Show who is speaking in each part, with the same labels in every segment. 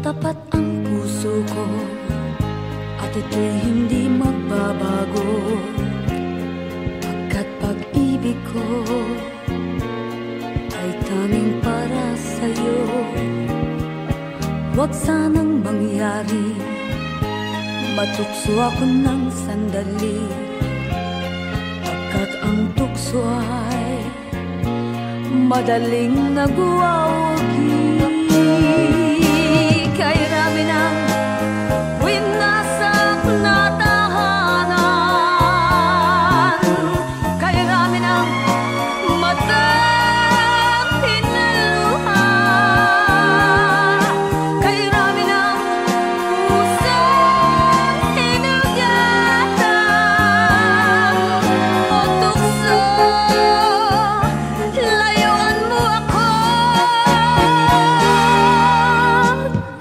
Speaker 1: Tapat ang puso ko at ito'y hindi magbabago, pagkat pag-ibig ko ay tanging para sa'yo. Huwag sanang mangyari matukso ako ng sandali, pagkat ang tukso ay madaling nagwawagi. Kay rami ng winasak na tahanan, kay rami ng matang pinaluha, kay rami ng pusong hinugatan o tukso, layuan mo ako.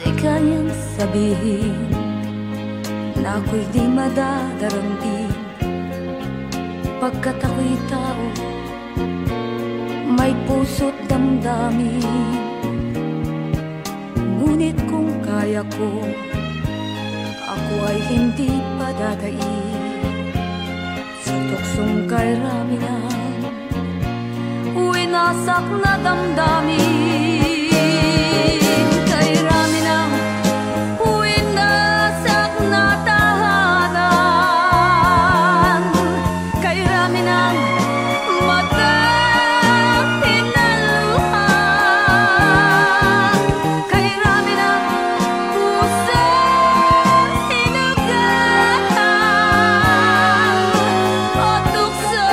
Speaker 1: Di kayang sabihin na ako'y di madadaramdin, pagkat ako'y tao, may puso't damdamin. Ngunit kung kaya ko, ako ay hindi padadaig sa tuksong kay rami ng winasak na damdamin. Kay rami ng winasak na tahanan, kay rami ng matang pinaluha, kay rami ng pusong hinugatan o tukso,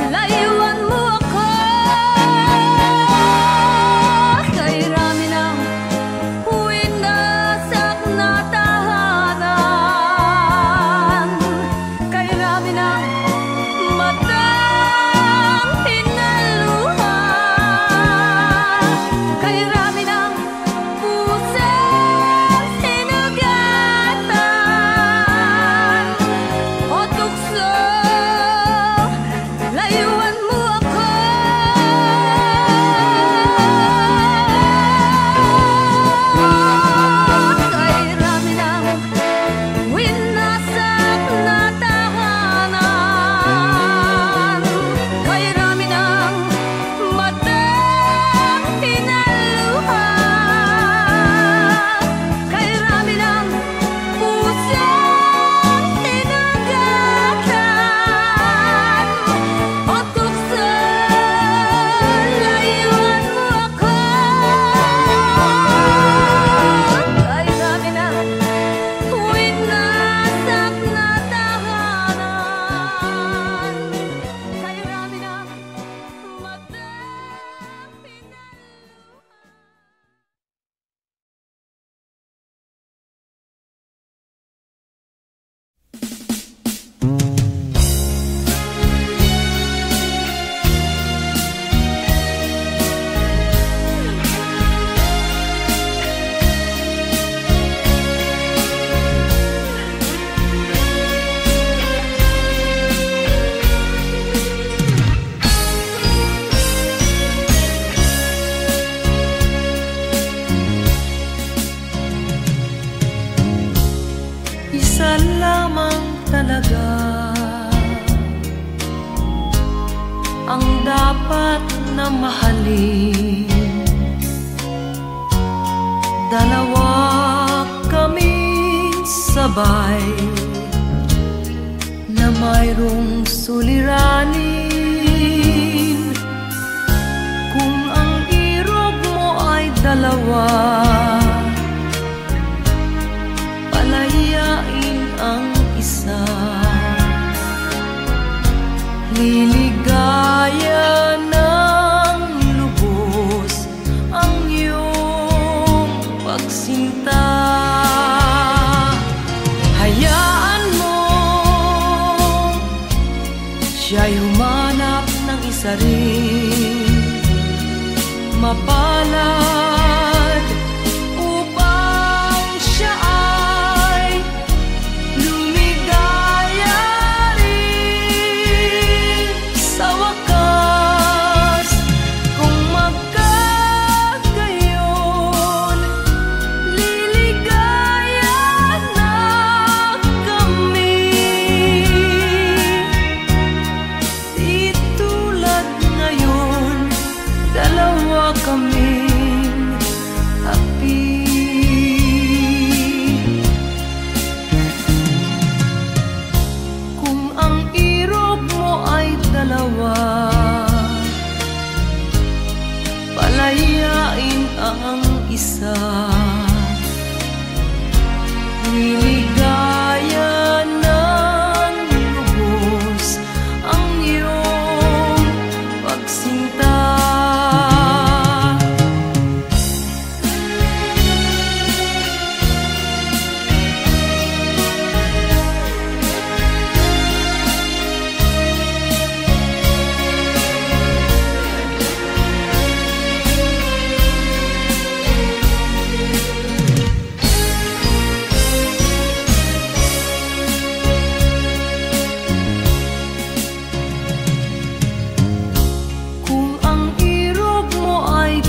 Speaker 1: layuan mo ako. Kay rami ng winasak na tahanan, kay rami ng matang pinaluha, kay rami ng pusong hinugatan o tukso, layuan mo ako. Kay rami ng winasak na tahanan, kay rami ng matang pinaluha, kay rami ng pusong hinugatan o tukso, layuan mo ako. Kay rami ng winasak na tahanan, kay rami ng matang
Speaker 2: Isa lamang talaga ang dapat na mahalin. Dalawa kaming sabay na mayroong suliranin. Kung ang irog mo ay dalawa, palayain ang isa. Liligaya ng lubos ang iyong pagsinta. Hayaan mo siya'y humanap ng isa rin, mapalad, upang siya ay lumigaya rin sa wakas. Kung magkagayon, isa. Niligaya ng lubos ang iyong pagsinta.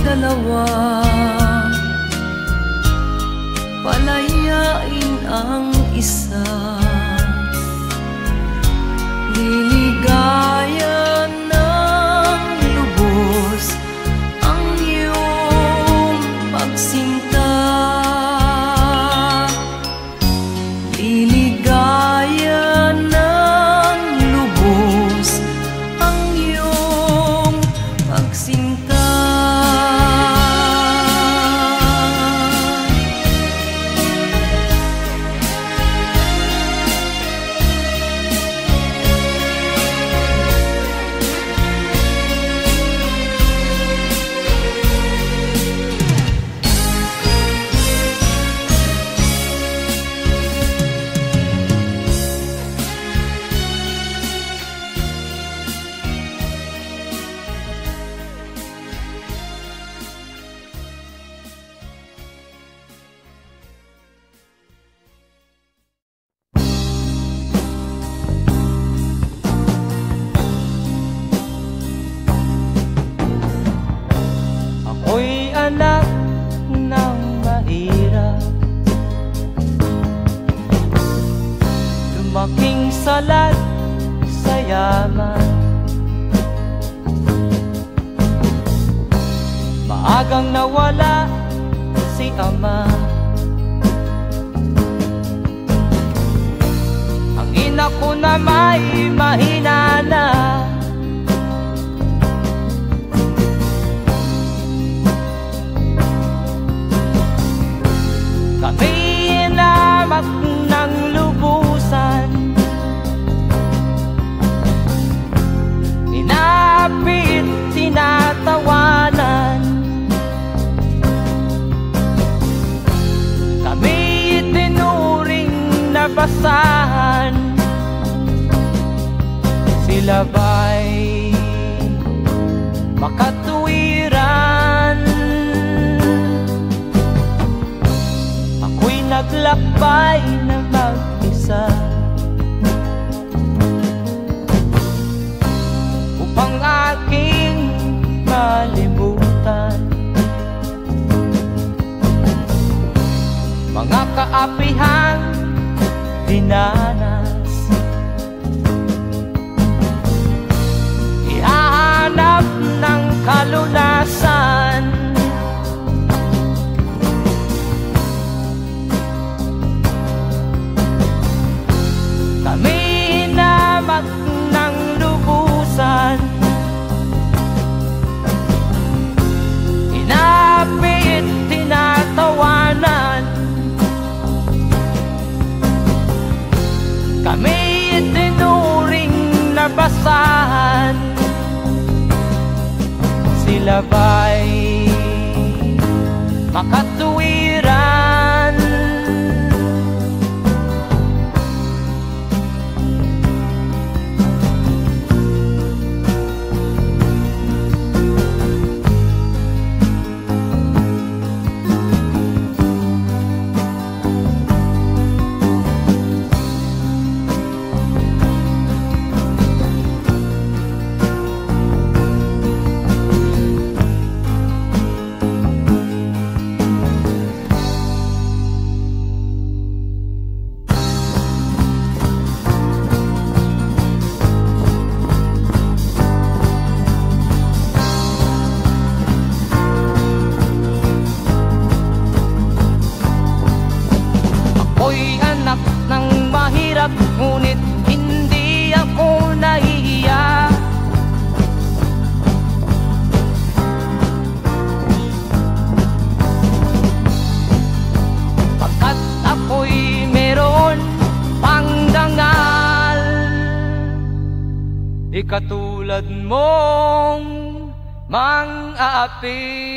Speaker 2: Dalawa, palayain ang isa. Liligaya ng lubos ang iyong pagsinta. Liligaya ng lubos ang iyong pagsinta.
Speaker 3: Ako'y anak ng mahirap, lumaking salat sa yaman. Maagang nawala si ama, ang ina ko na may mahina na. Kami inamak ng lubusan, inapit, tinatawanan. Kami itinuring na basahan, sila ba'y makatuwiran? Naglakbay na mag-isa upang aking malimutan mga kaapihang dinanas. Ihahanap ng kalunasan, kami inamak ng lubusan, inapit, tinatawanan. Kami itinuring na basahan, sila ba'y makatuwiran? di katulad mong mang-aapi.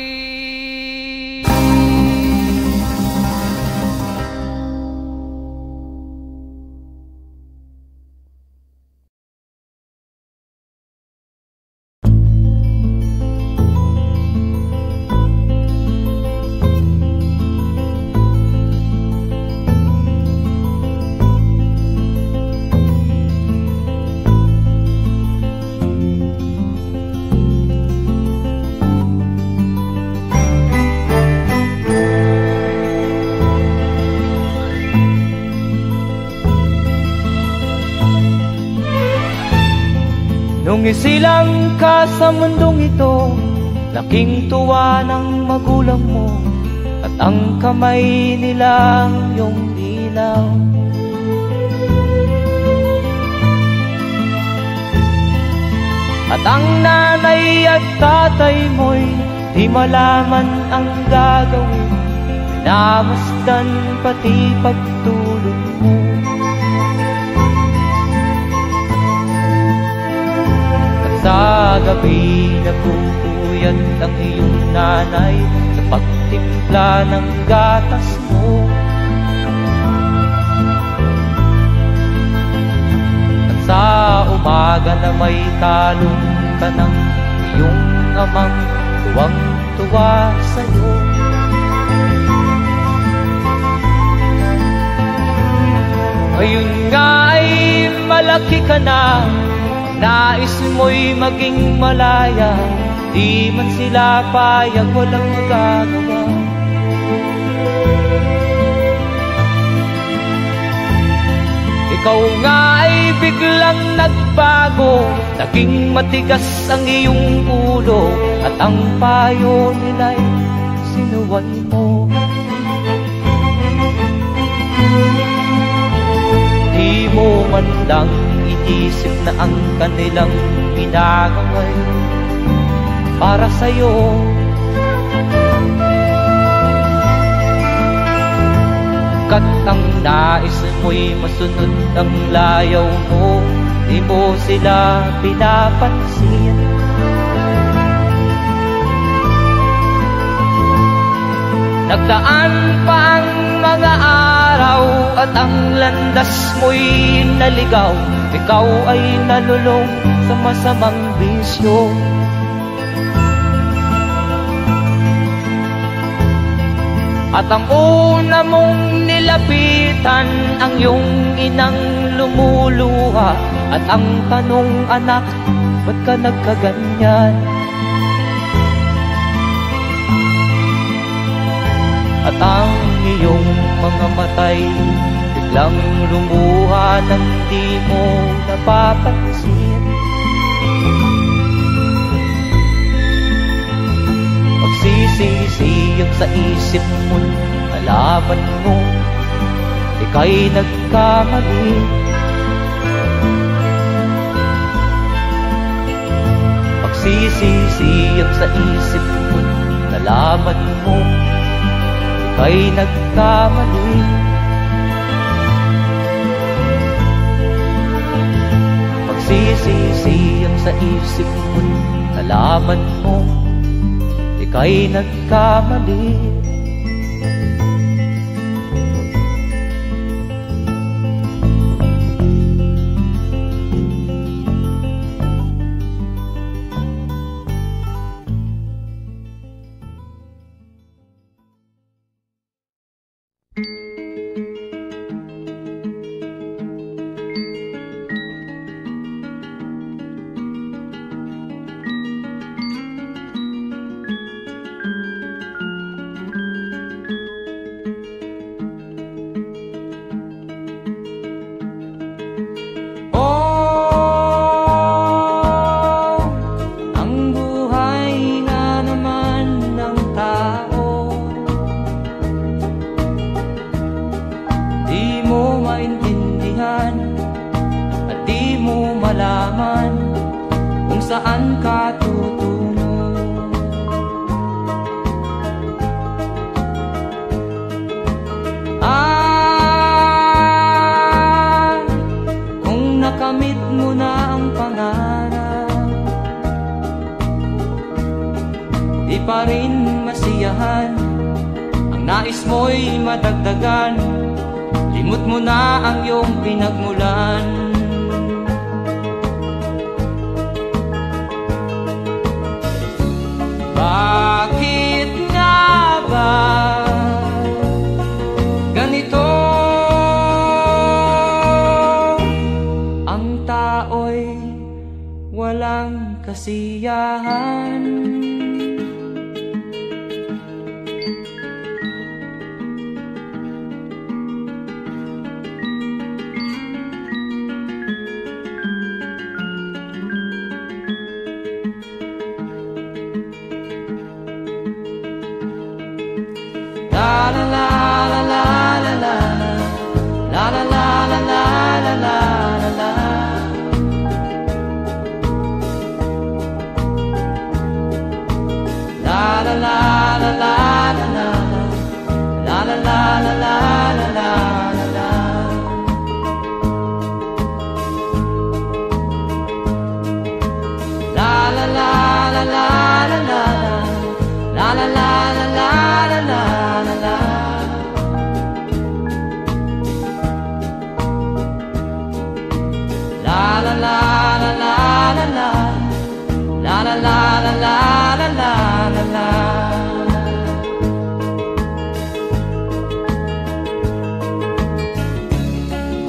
Speaker 3: Nung isilang ka sa mundong ito, laking tuwa ng magulang mo, at ang kamay nila iyong ilaw. At ang nanay at tatay mo'y di malaman ang gagawin, namasdan pati pagtulog mo. Sa gabi nagpupuyat ang iyong nanay sa pagtimpla ng gatas mo. At sa umaga na may talong ka ng iyong amang tuwang-tuwa sa'yo. Ngayon nga ay malaki ka na, nais mo'y maging malaya, di man sila payag, walang magagawa. Ikaw nga ay biglang nagbago, naging matigas ang iyong ulo, at ang payo nila'y sinuway mo. Di mo man lang inisip na ang kanilang ginagawa'y para sa'yo. Kat ang nais mo'y masunod ang layaw mo, di mo sila pinapansin. Nagdaan pa ang mga araw at ang landas mo'y naligaw, ikaw ay nalulong sa masamang bisyo. At ang una mong nilapitan ang iyong inang lumuluha, at ang tanong, anak, ba't ka nagkaganyan? At ang iyong mga matay biglang lumuha nang di mo napapansin. Magsisisiyag sa isip mo, nalaman mo ika'y nagkamali. Magsisisiyag sa isip mo, nalaman mo ika'y nagkamali. Magsisisiyag sa isip mo, nalaman mo ika'y nagkamali. Saan ka tutungo? Kung nakamit mo na ang pangarap, pa rin masiyahan. Ang nais mo'y madagdagan, limot mo na ang iyong pinagmulan. Bakit nga ba ganito? Ang tao'y walang kasiyahan.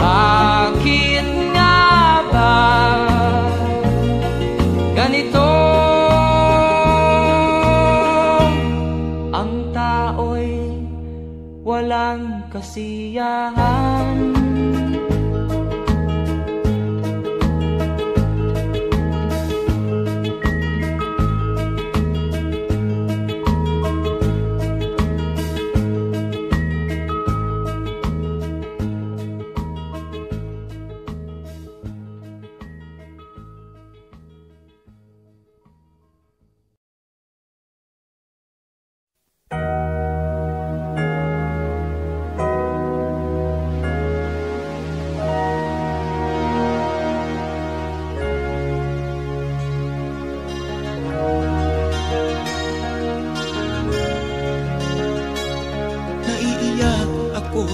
Speaker 3: Bakit nga ba ganito? Ang tao'y walang kasiyahan.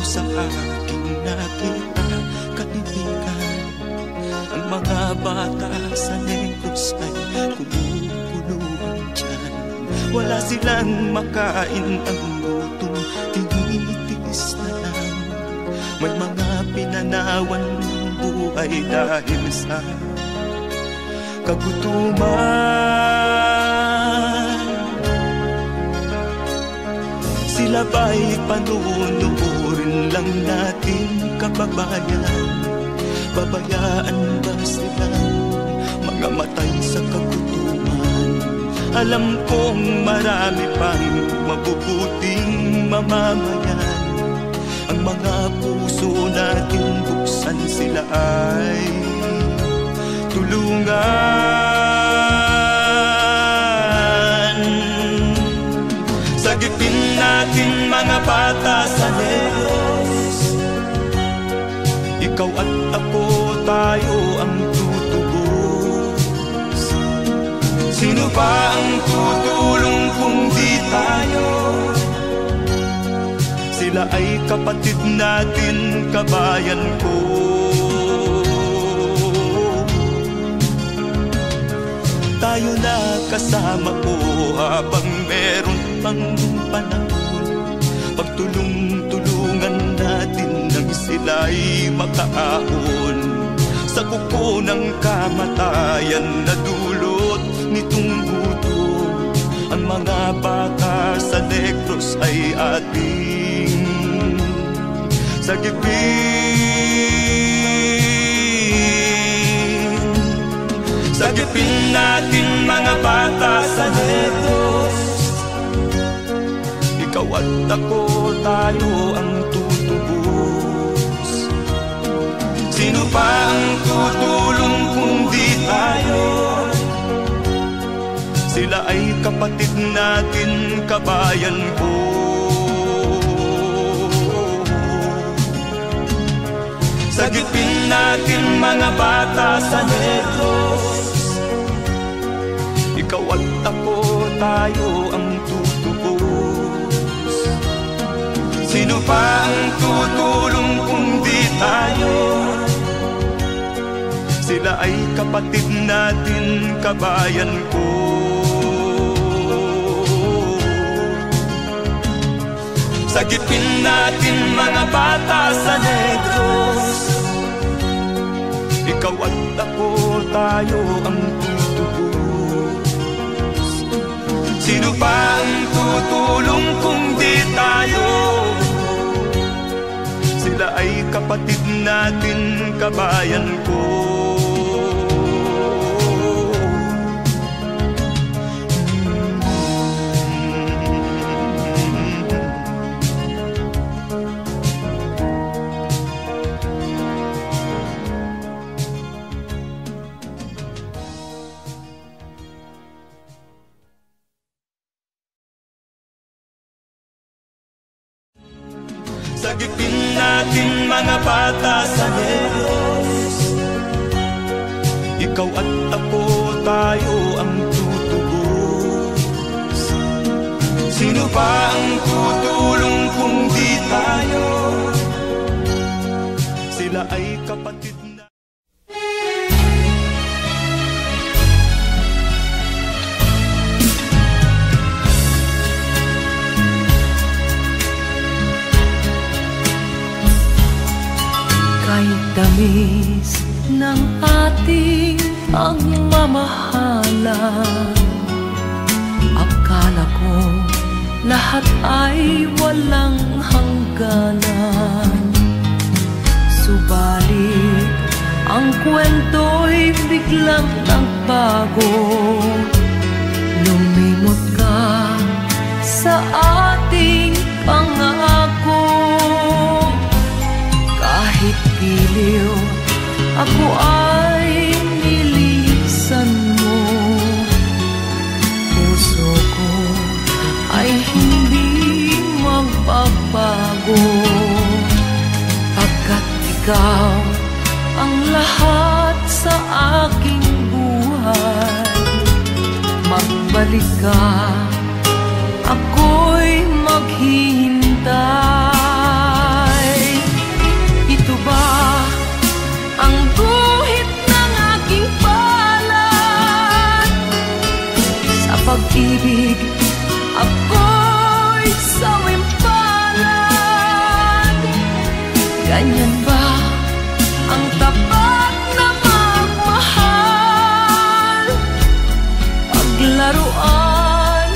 Speaker 4: Sa aking nakita, kaibigan, ang mga bata sa Negros ay kumukuluan dyan. Wala silang makain, ang gutom tinitiis na lang. May mga pinanawan ng buhay dahil sa kagutuman. Sila ba'y panunurin lang natin, kababayan? Babayaan ba silang mga matay sa kagutuman? Alam kong marami pang mabubuting mamamayan. Ang mga puso natin buksan, sila ay tulungan. Sagipin natin mga bata sa Negros, ikaw at ako, tayo ang tutubos. Sino ba ang tutulong kung di tayo? Sila ay kapatid natin, kabayan ko. Tayo na kasama ko habang meron pang panahon. Pagtulong-tulungan natin nang sila'y makaahon sa kuko ng kamatayan na dulot nitong gutom. Ang mga bata sa Negros ay ating sagipin. Sagipin natin mga bata sa Negros, ikaw at ako, tayo ang tutubos. Sino pa ang tutulong kung di tayo? Sila ay kapatid natin, kabayan ko. Sagipin natin mga bata sa Negros, ikaw at ako, tayo ang Sino pa ang tutulong kung di tayo? Sila ay kapatid natin, kabayan ko. Sagipin natin mga bata sa Negros. Ikaw at ako, tayo ang tutubos. Sino pa ang tutulong kung di tayo? Sila ay kapatid natin, kabayan ko. Sagipin natin mga bata sa Negros. Ikaw at ako, tayo ang tutubos. Sino pa ang tutulong kung di tayo? Sila ay kapatid na.
Speaker 2: Kahit tamis ng ating pagmamahalan, akala ko lahat ay walang hangganan. Subalit ang kwento'y biglang nagbago. Lumimot ka sa ating pangako. Kahit giliw, ako ay nilisan mo. Puso ko ay hindi magbabago, pagkat ikaw ang lahat sa aking buhay. Magbalik ka, ako'y maghihintay. Ito ba ang guhit ng aking palad? Sa pag-ibig, ako'y sawimpalad. Ganyan ba ang tapat na magmahal? Paglaruan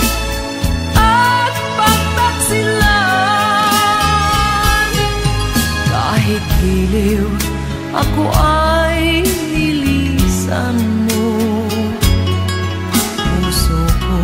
Speaker 2: at pagtaksilan. Kahit giliw, ako ay nilisan mo. Puso ko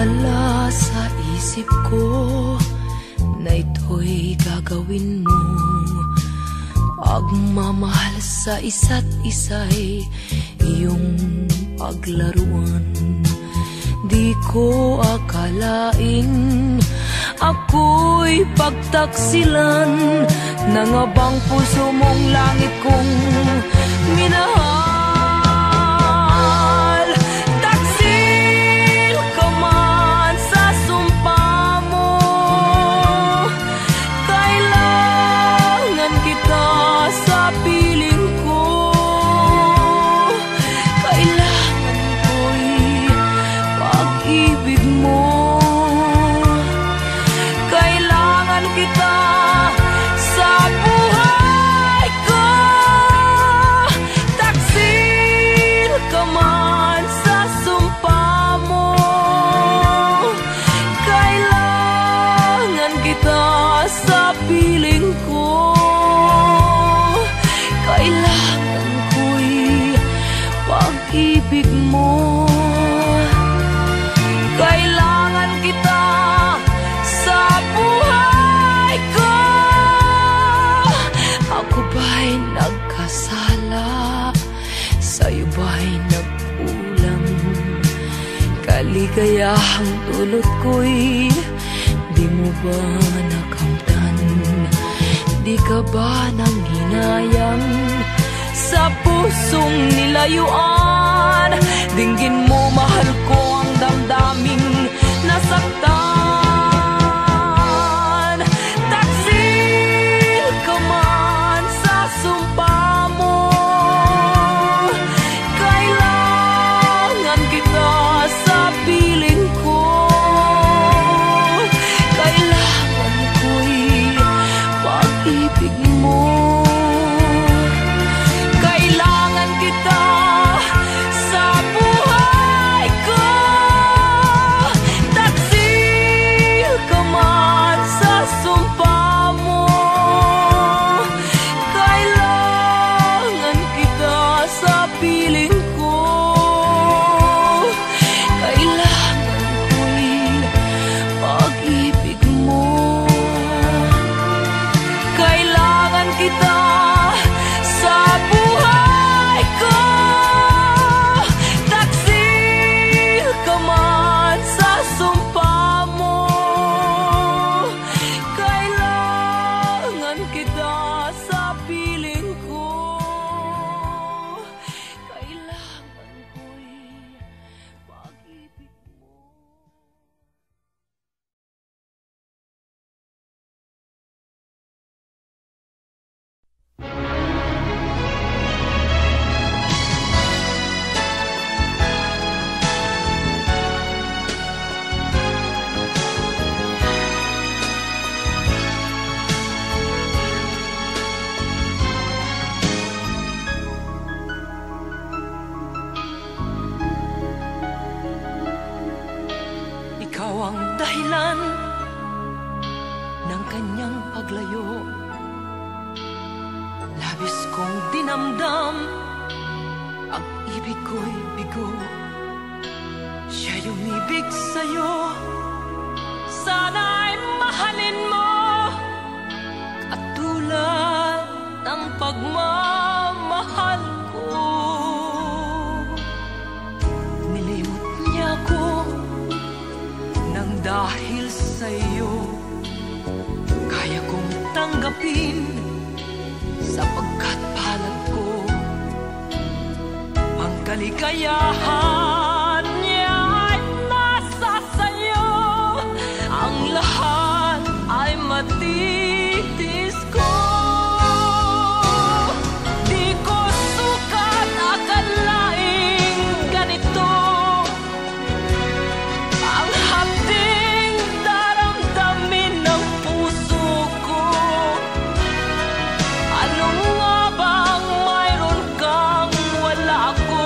Speaker 2: Wala sa isip ko na ito'y gagawin mo. Pagmamahal sa isa't isa'y iyong paglaruan. Di ko akalain ako'y pagtaksilan ng abang puso mong langit kong minahal. Taksil ka man sa sumpa mo, kailangan kita sa piling ko. Kailangan ko'y pag-ibig mo. Kailangan kita sa buhay ko. Taksil ka man sa sumpa mo, kailangan kita sa piling ko. Kailangan ko'y pag-ibig mo. Kailangan kita sa buhay ko. Ako ba'y nagkasala? Sa'yo ba'y nagkulang? Kaligayahang dulot ko'y di mo ba nakamtan? Di ka ba nanghinayang sa pusong nilayuan? Dinggin mo, mahal ko, ang damdaming nasaktan. Taksil ka man sa sumpa mo, kailangan kita sa piling ko. Kailangan ko'y pag-ibig mo. Kailangan kita sa buhay ko. Taksil ka man sa sumpa mo, kailangan kita sa piling ko. Kailangan ko'y pag-ibig mo. Kailangan kita sa buhay ko. Taksil ka man sa sumpa mo, kailangan kita sa piling ko. Kailangan ko'y pag-ibig mo. Ikaw ang dahilan ng kanyang paglayo. Labis kong dinamdam, ang ibig ko'y bigo. Siya'y umibig sa'yo, sana'y mahalin mo, katulad ng pagmamahal ko. Nilimot niya ko nang dahil sa'yo, kaya kong tanggapin sapagkat palad ko. Ang kaligayahan niya ay nasa sa'yo, ang lahat ay matitis ko. Di ko sukat akalaing ganito ang hapding daramdamin ng puso ko. Ano nga bang mayroon kang wala ako?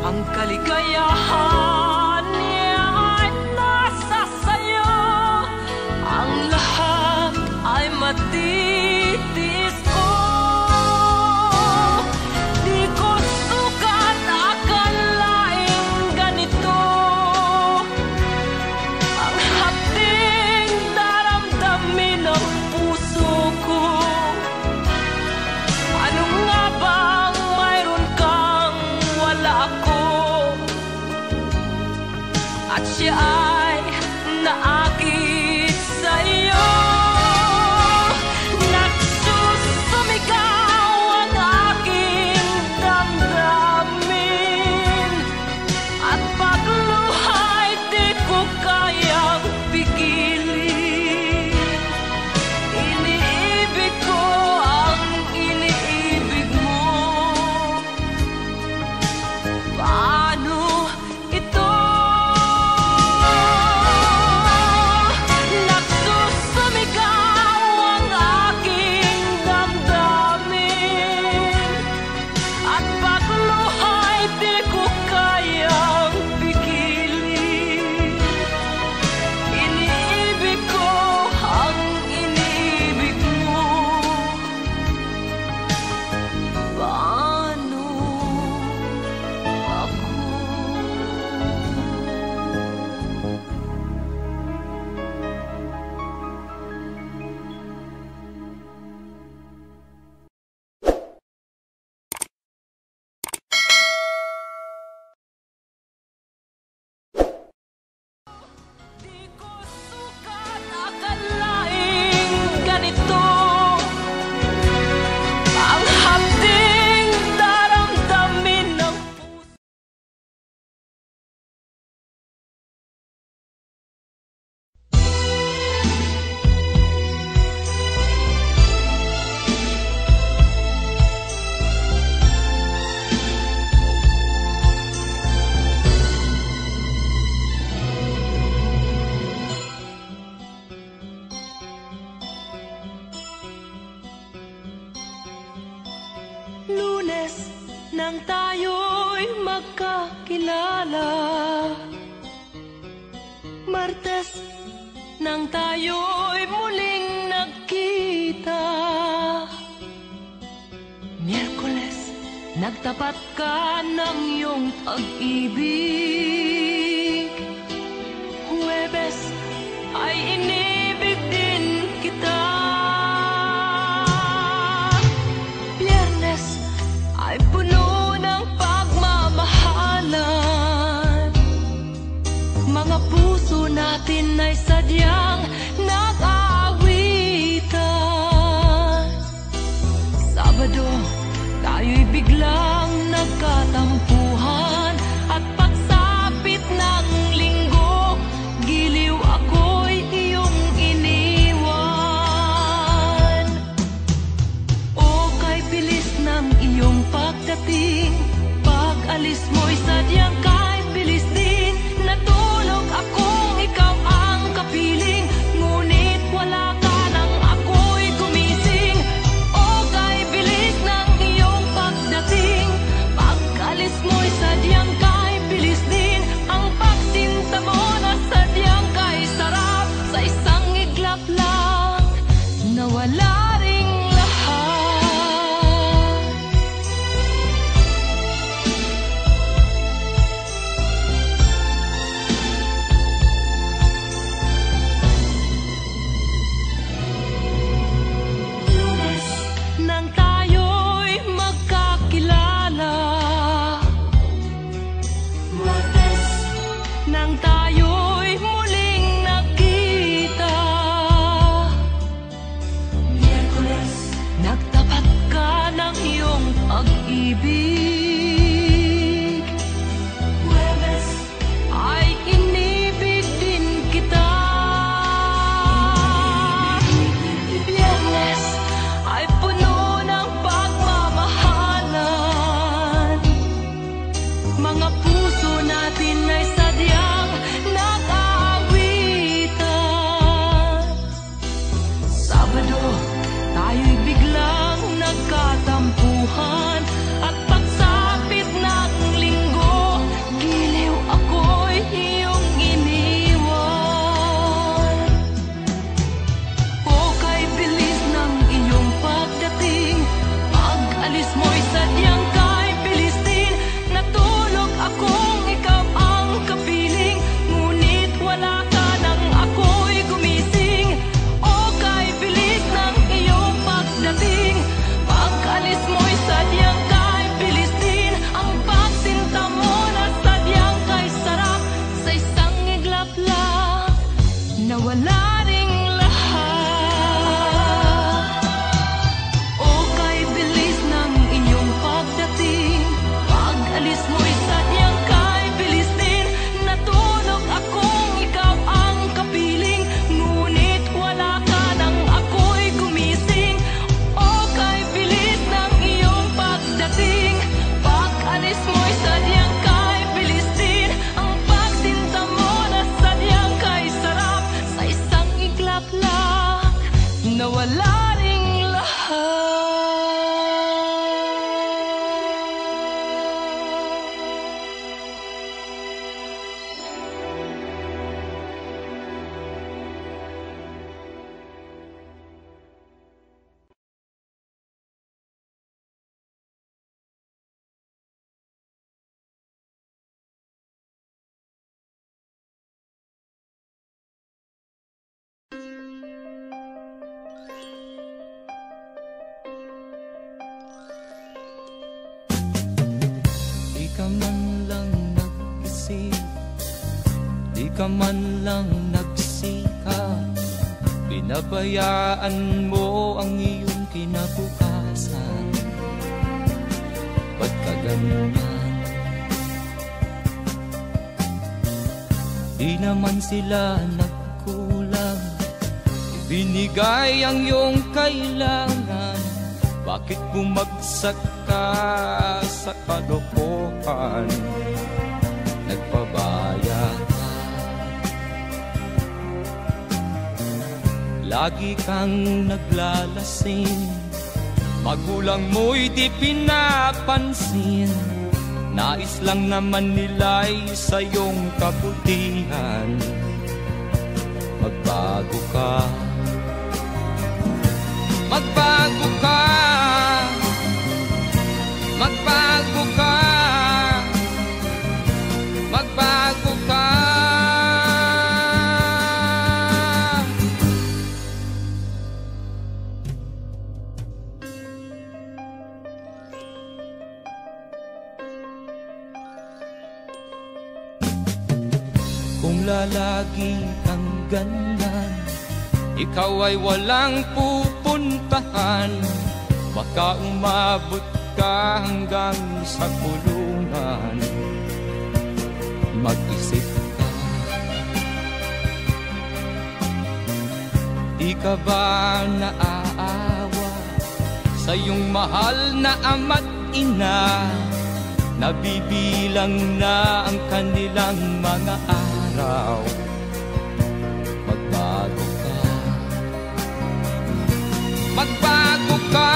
Speaker 2: Ang kaligayahan niya ay nasa sayo. Ang lahat ay matitis ko. Di ko sukat akalaing ganito. Ang hapding daramdamin ng puso ko. Ano nga bang mayroon kang wala ako? At siya ay naakit sa'yo. Nagsusumigaw ang aking damdamin. At pagluhay di ko kayang pigilin. Iniibig ko ang iniibig mo. Paano ito? Nagsusumigaw ang aking damdamin. At pagluhay di ko kayang pigilin. Iniibig ko ang iniibig mo. Paano ako? Di ko sukat akalaing ganito. Ang hapding daramdamin ng puso. Lunes nang tayo'y magkakilala. Martes nang tayo'y muling nagkita. Miyerkules nagtapat ka ng iyong pag-ibig. Huwebes ay inibig din kita. Biyernes ay puno ng pagmamahalan. Mga puso natin ay sadyang nag-aawitan. Sabado, tayo'y biglang nagkatampuhan. At pagsapit ng linggo, giliw ako'y iyong iniwan. O kay bilis ng iyong pagdating, pag-alis mo'y sadyang kay bilis din. Natulog akong ikaw ang kapiling, ngunit wala ka nang ako'y gumising. O kay bilis ng iyong pagdating, pag-alis mo'y sadyang kay bilis din. Ang pagsinta mo na sadyang kay sarap, sa isang iglap lang nawala ring lahat. Lunes nang tayo'y magkakilala. Martes nang tayo'y muling nagkita. Miyerkules nagtapat ka ng iyong pag-ibig. Huwebes ay inibig din kita. Biyernes ay puno ng pagmamahalan. Mga puso natin ay sadyang nag-aawitan. Sabado, tayo'y biglang nagkatampuhan. At pagsapit ng linggo,
Speaker 3: Di ka man lang nagsikap, pinabayaan mo ang iyong kinabukasan. Ba't ka ganyan? Di naman sila nagkulang, ibinigay ang iyong kailangan. Bakit bumagsak ka sa kalokohan? Nagpabaya ka, lagi kang naglalasing, magulang mo'y di pinapansin. Nais lang naman nila'y sa iyong kabutihan. Magbago ka, magbago ka, magbago ka, magbago ka. Kung lalagi kang ganyan, ikaw ay walang pupuntahan. Baka umabot ka hanggang sa kulungan. Mag-isip ka, di ka ba naaawa sa iyong mahal na ama't ina? Nabibilang na ang kanilang mga araw. Magbago ka, magbago ka,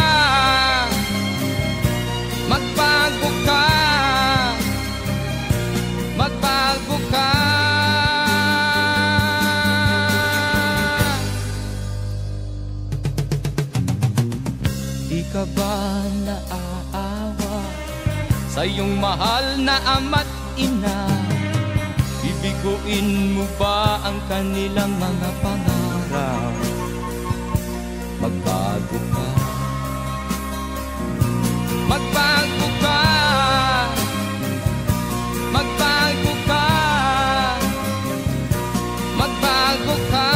Speaker 3: magbago ka, magbago ka. Di ka ba naaawa sa iyong mahal na ama't ina? Bibiguin mo ba ang kanilang mga pangarap? Magbago ka, magbago ka, magbago ka, magbago ka.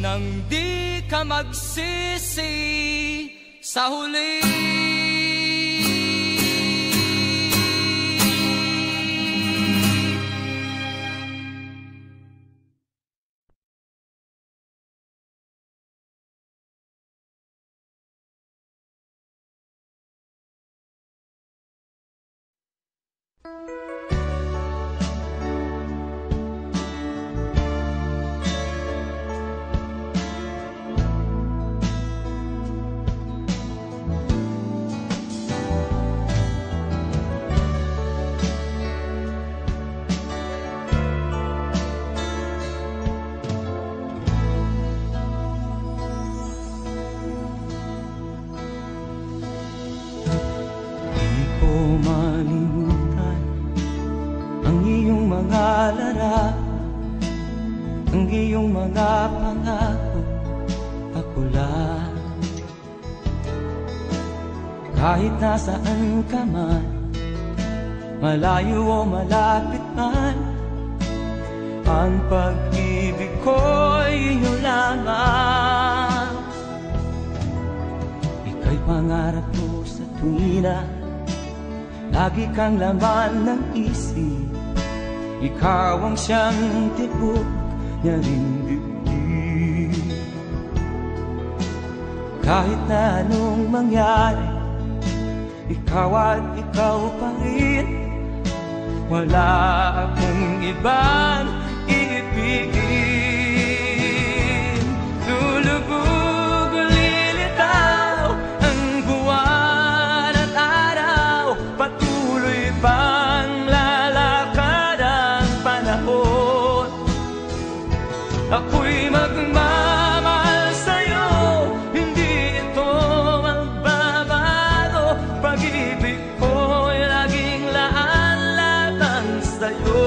Speaker 3: Nang di ka magsisi sa huli. Ang iyong mga pangako, ako lang. Kahit nasaan ka man, malayo o malapit man, ang pag-ibig ko'y inyo lamang. Ika'y pangarap ko sa tuwina, lagi kang laman ng isip. Ikaw ang siyang tibok niya ring dibdib. Kahit na anong mangyari, ikaw at ikaw pa rin. Wala akong ibang iibigin. Lulubog o lilitaw ang buwan at araw, patuloy pang lalakad ang panahon. Ako'y magmamahal sa'yo, hindi ito magbabago. Pag-ibig ko'y laging laan-laan sa'yo.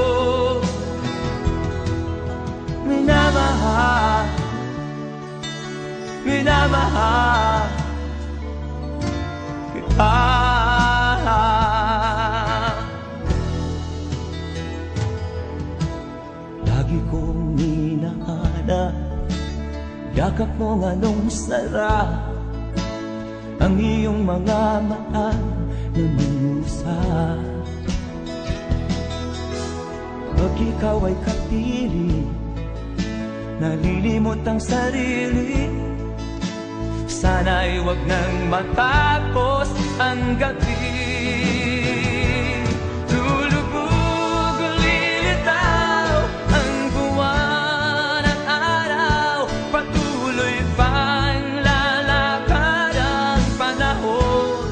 Speaker 3: Minamahal, minamahal kita.
Speaker 5: yakap mo anong sarap, ang iyong mga mata nangungusap. Pag ikaw ay kapiling, nalilimot ang sarili. Sana'y wag nang matapos ang gabi. Lulubog, lilitaw ang buwan at araw, patuloy pang lalakad ang panahon.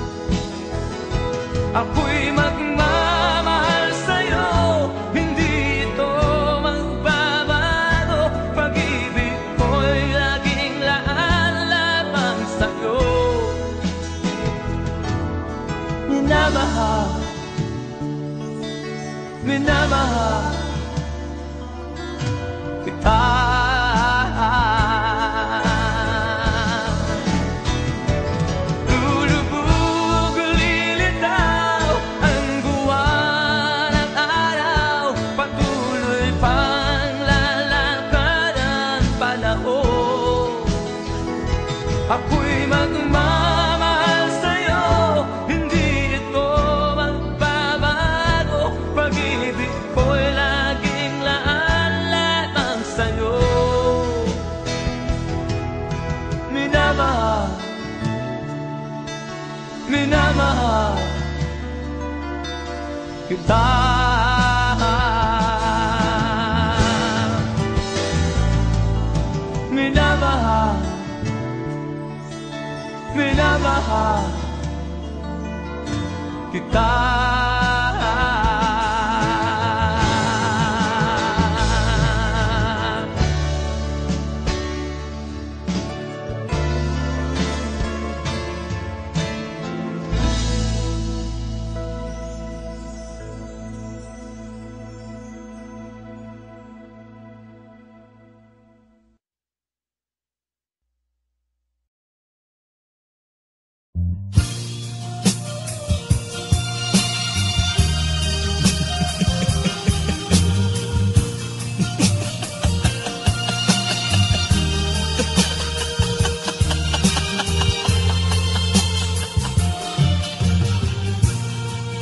Speaker 5: Ako'y magmamahal sa'yo, hindi ito magbabago. Pag-ibig ko'y laging laan lamang sa'yo. Minamahal, minamahal kita. Lulubog, lilitaw ang buwan at araw, patuloy pang lalakad ang panahon. Ako'y magmamahal sa'yo, hindi ito magbabago. Pag-ibig ko'y laging laan lamang sa'yo. Minamahal, minamahal kita. Minamahal, minamahal kita.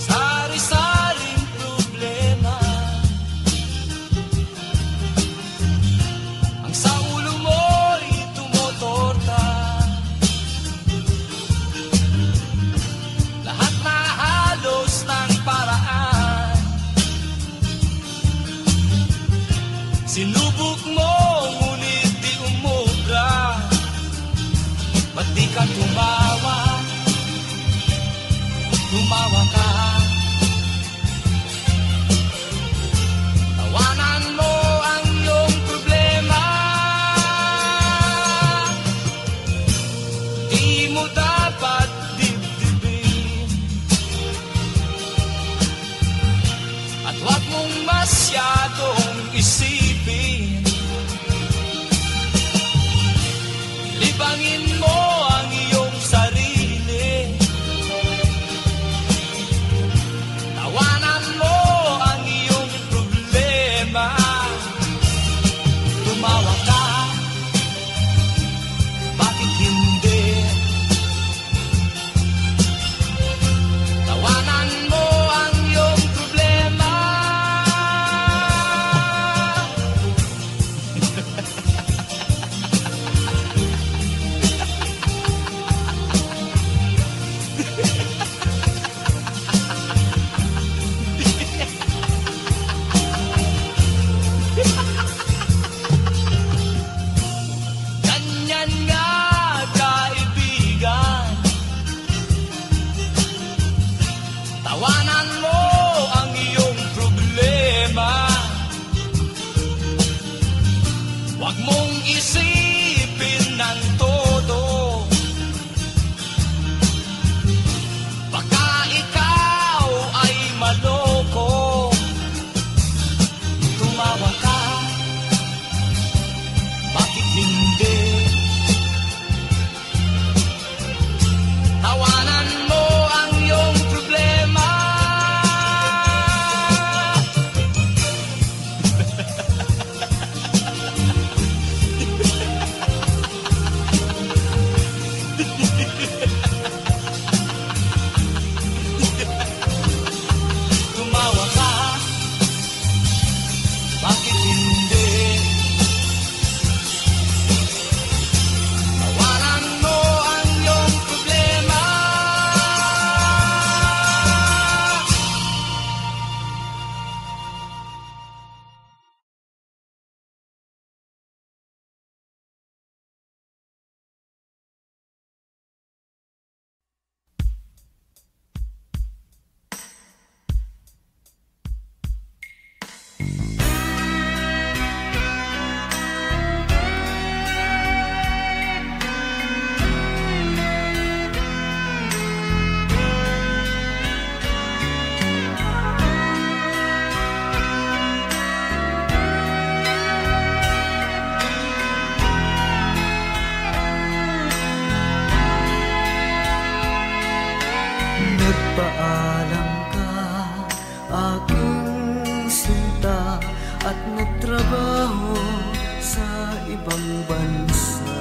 Speaker 5: Sari-saring problema ang sa ulo mo'y tumotorta. Lahat na halos ng paraan sinubok mo, ngunit di umubra. Ba't di ka tumawa? Tumawa ka. Tawanan mo ang iyong problema. Di mo dapat dibdibin, at huwag mong masyadong isipin. Libangin mo ang iyong sarili.
Speaker 6: Nagpaalam ka, aking sinta, at nagtrabaho sa ibang bansa.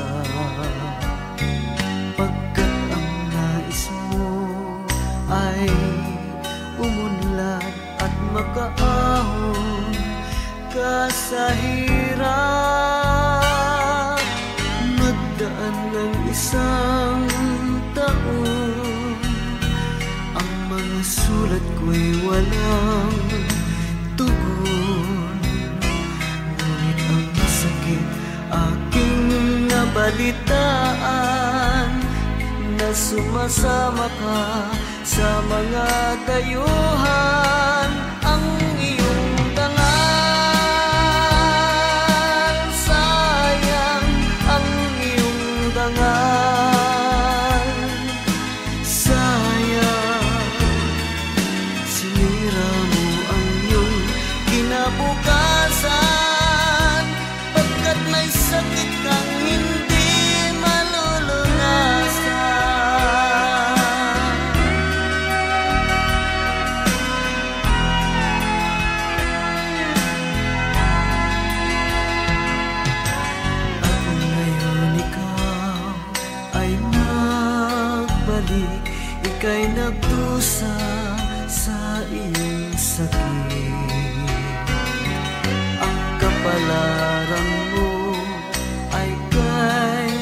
Speaker 6: Pagkat ang nais mo ay umunlad at makaahon ka sa hirap. Magdaan ng isang taon, ang mga sulat ko'y walang tugon. Ngunit ang sakit aking nabalitaan, na sumasama ka sa mga dayuhan. Ang iyong dangal, sayang ang iyong dangal, sayang sinira mo ang iyong kinabukasan. Pagkat may sakit kang hindi ika'y nagdusa sa iyong sakit. Ang kapalaran mo ay kay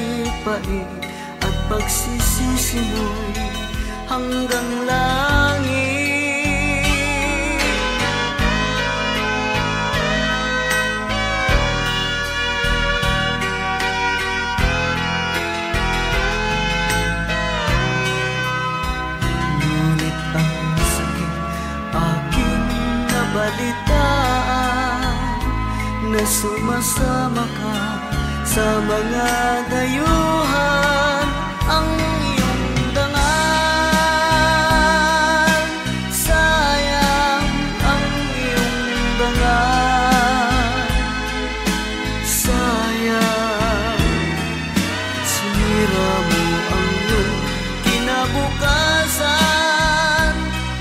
Speaker 6: pait, at pagsisisi mo'y hanggang langit. Na sumasama ka sa mga dayuhan. Ang iyong dangal, sayang ang iyong dangal, sayang sinira mo ang iyong kinabukasan.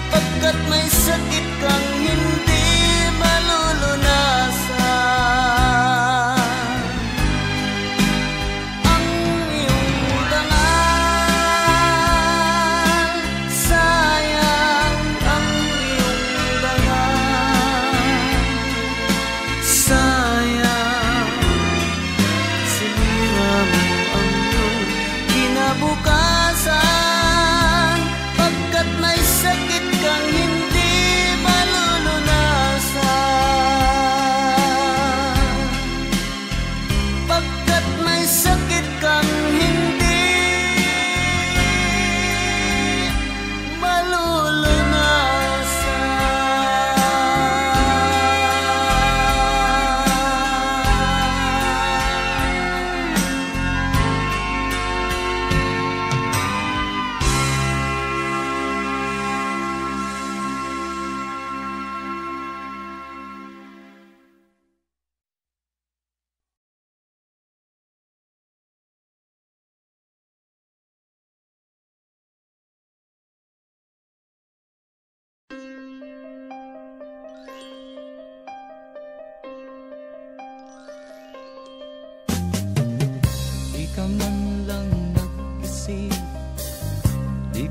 Speaker 6: Pagkat may sakit kang hindi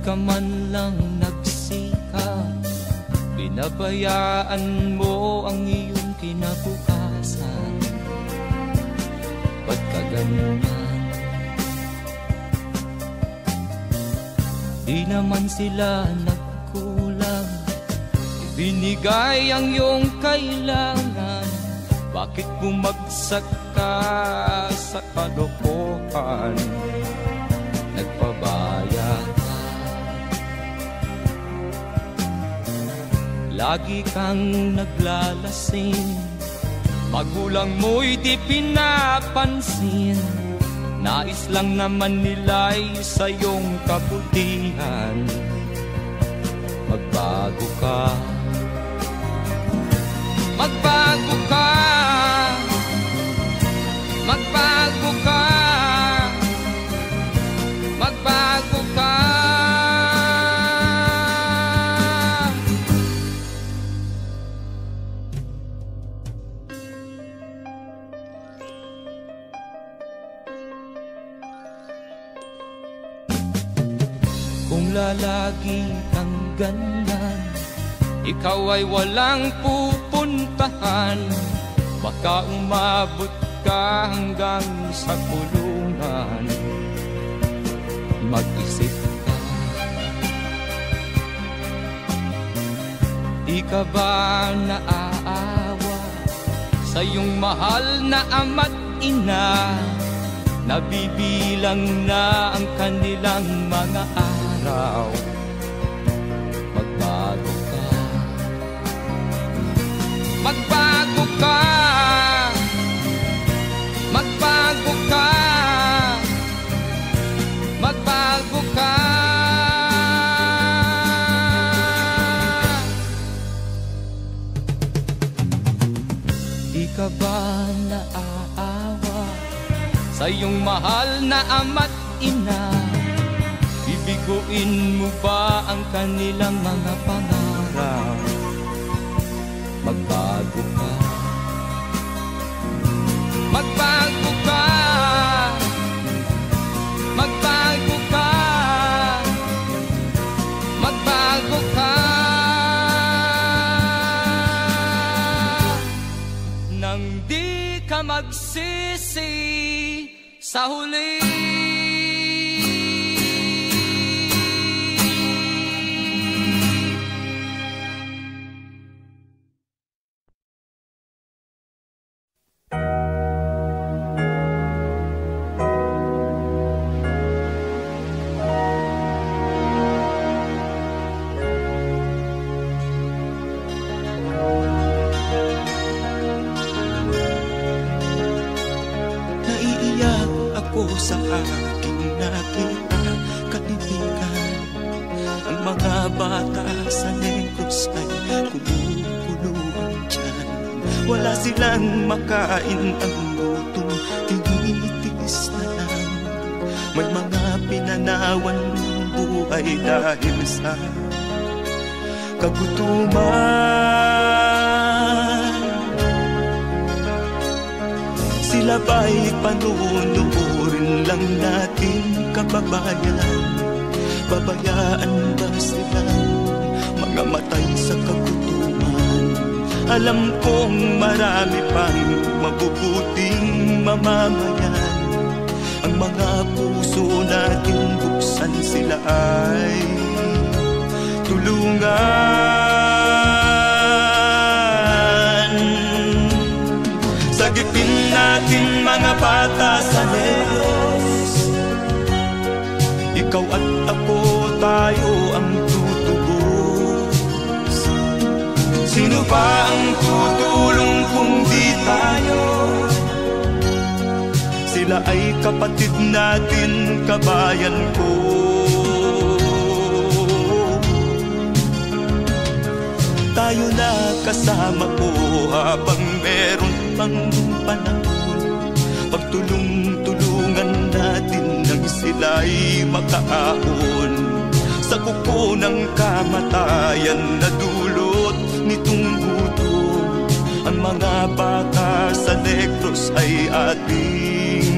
Speaker 3: ka man lang nagsikap, binabayaan mo ang iyong kinabukasan. Ba't ka ganyan? Di naman sila nagkulang, ibinigay ang iyong kailangan. Bakit bumagsak ka sa kalokohan? Nagpabaya ka, lagi kang naglalasing, magulang mo'y di pinapansin. Nais lang naman nila'y sa iyong kabutihan. Magbago ka, magbago ka, magbago ka, magbago ka.
Speaker 4: lagi kang ganyan. Ikaw ay walang pupuntahan, baka umabot ka hanggang sa kulungan. Mag-isip ka, di ka ba naaawa sa iyong mahal na ama't ina? Nabibilang na ang kanilang mga araw. Magbago ka, magbago ka, magbago ka, magbago ka. Di ka ba naaawa sa iyong mahal na ama't ina? Bibiguin mo ba ang kanilang mga pangarap? Magbago ka, magbago ka, magbago ka, magbago ka. Nang di ka magsisi sa huli.
Speaker 5: Sa aking nakita, kaibigan, ang mga bata sa Negros ay kumukuluan dyan. Wala silang makain, ang gutom tinitiis na lang. May mga pinanawan ng buhay dahil sa kagutuman. Sila ba'y panunurin lang natin, kababayan? Babayaan ba silang mga matay sa kagutuman? Alam kong marami pang mabubuting mamamayan. Ang mga puso natin buksan, sila ay tulungan. Sagipin natin mga bata sa Negros, ikaw at ako, tayo ang tutubos. Sino ba ang tutulong kung di tayo? Sila ay kapatid natin, kabayan ko. Tayo na kasama ko habang meron pang panahon. Pagtulong-tulungan natin nang sila'y makaahon sa kuko ng kamatayan na dulot nitong gutom. Ang mga bata sa Negros ay ating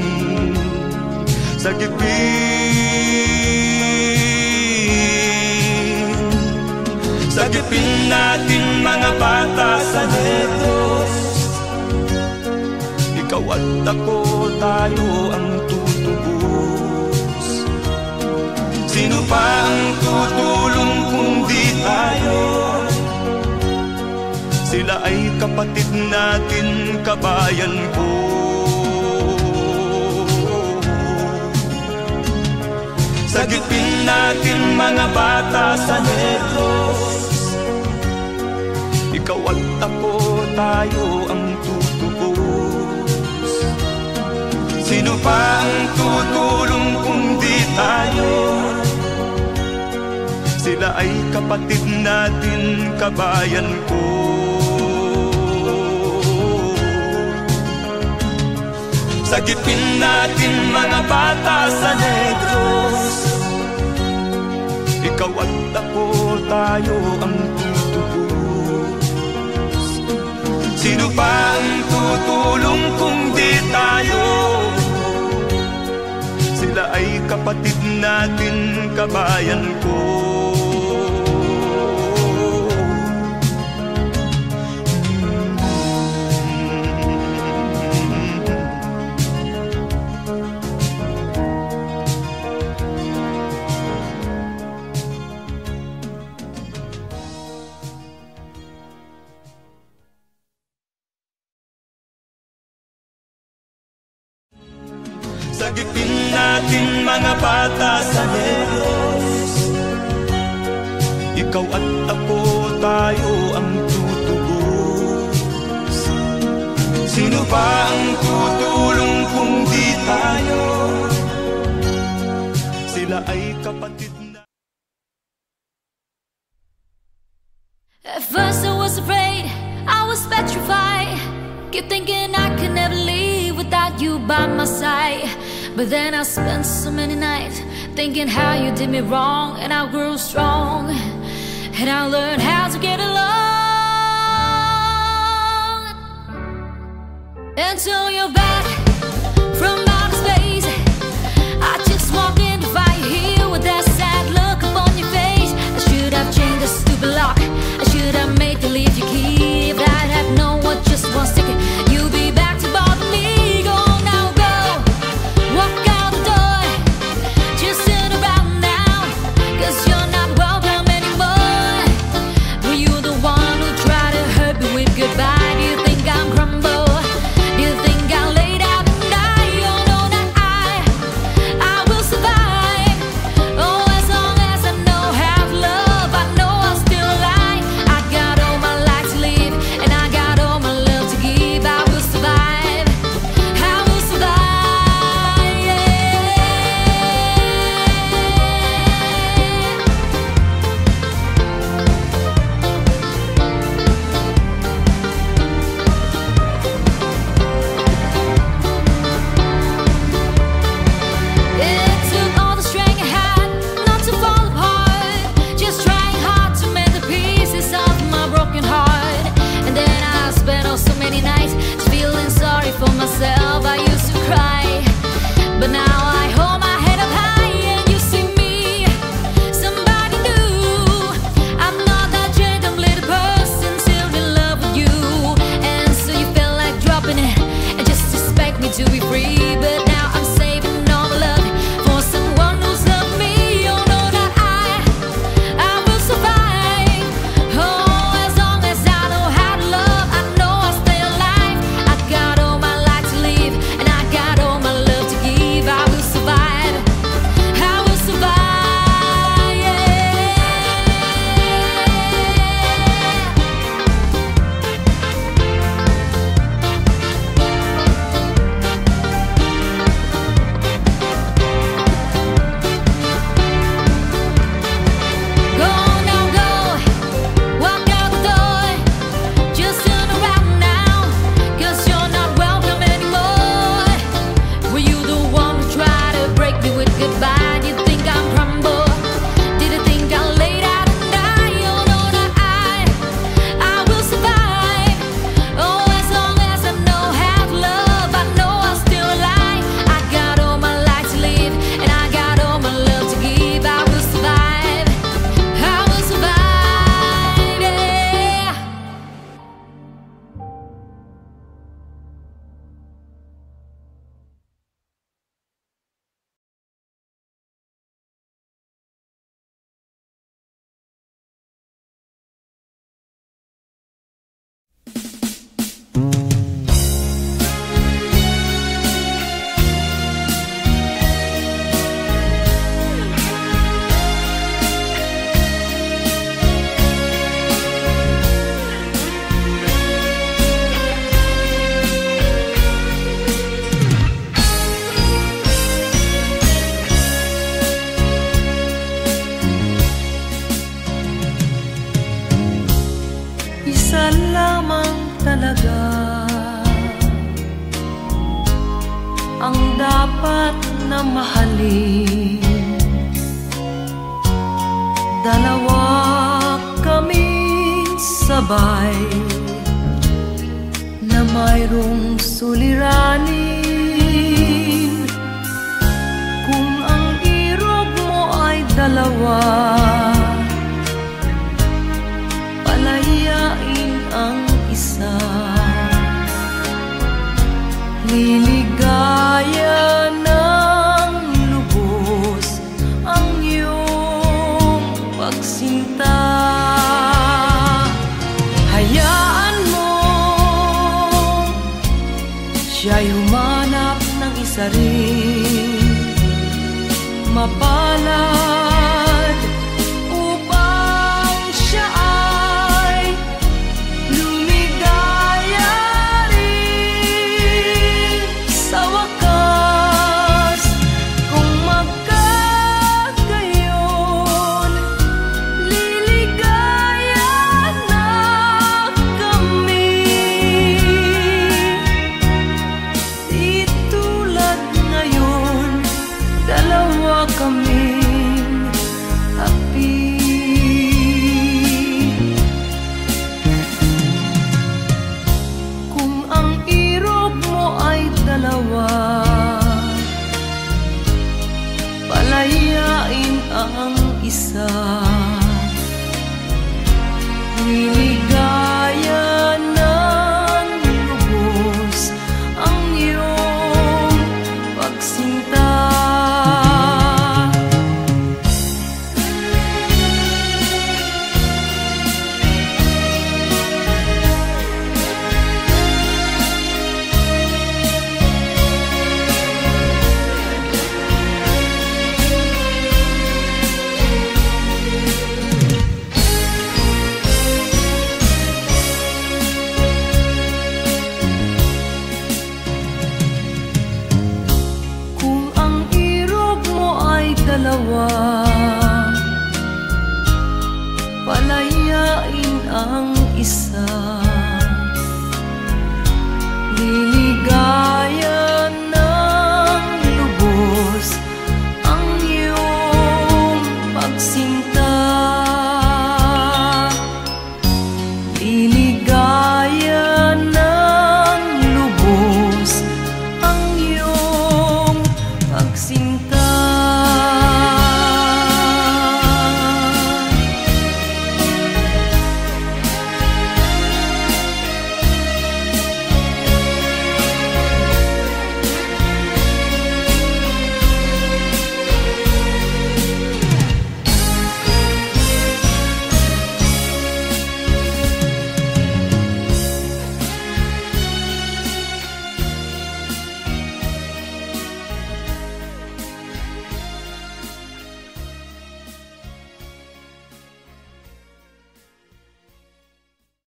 Speaker 5: sagipin. Sagipin natin mga bata sa Negros, ikaw at ako, tayo ang tutubos. Sino pa ang tutulong kung di tayo? Sila ay kapatid natin, kabayan ko. Sagipin natin mga bata sa Negros, ikaw at ako, tayo ang tutubos. Sino pa ang tutulong kung di tayo? Sila ay kapatid natin, kabayan ko. Sagipin natin mga bata sa Negros, ikaw at ako, tayo ang tutubos. Sino pa ang tutulong kung di tayo? Sila ay kapatid natin, kabayan ko. Sagipin natin mga bata sa Negros, ikaw at ako, tayo ang tutubos. Sino ba ang tutulong kung di tayo? Sila ay kapatid na.
Speaker 1: At first I was afraid, I was petrified. Keep thinking I could never leave without you by my side. But then I spent so many nights thinking how you did me wrong, and I grew strong, and I learned how to get along. Until you're back from outer space, I just walked in to find you here with that sad look upon your face. I should have changed the stupid lock, I should have made you leave your key. If I'd have known what just one second you'll be back to bother me. Go now, go, walk out the door, just sit around now, 'cause you're not welcome anymore. Were you the one who tried to hurt me with goodbye? Do you think I'm crumble? Do you think I'll lay down and die? Oh no, not I will survive. Oh, as long as I know how to love, I know I'll still alive. I got all my life to live, and I got all my love to give. I will survive, I will survive, yeah. It took all the strength I had not to fall apart, just trying hard to mend the pieces of my broken heart. And then I spent so many nights feeling sorry for myself. I used to cry, but now I hold my head up high and you see me, somebody new. I'm not that gentle little person still in love with you. And so you felt like dropping it and just expect me to be free. But now I'm saving all my love for someone who's loved me. Oh no, not I will survive. Oh, as long as I know how to love, I know I'll stay alive. I got all my life to live, and I got all my love to give. I will survive, I will survive, yeah. Go now, go, walk out the door, just turn around now, 'cause you're not welcome anymore. Were you the one who tried to break me with goodbye? Did you think I'm crumble? Did you think I'll lay down and die? Oh no, not I will survive. Oh, as long as I know how to love, I know I'm still alive. I got all my life to live, and I got all my love to give. I will survive, I will survive, yeah.
Speaker 2: Isa lamang talaga ang dapat na mahalin. Dalawa kaming sabay na mayroong suliranin. Kung ang dalawa, palayain ang isa. Liligaya ng lubos ang iyong pagsinta. Hayaan mo siya'y humanap ng isa rin, mapalad upang siya ay lumigaya rin sa wakas. Kung magkagayon, liligaya na kami. Di tulad ngayon, dalawa kaming happy. Kung ang irog mo ay dalawa, palayain ang isa. Liligaya ng lubos ang iyong pagsinta. Kung ang irog mo ay dalawa, palayain ang isa.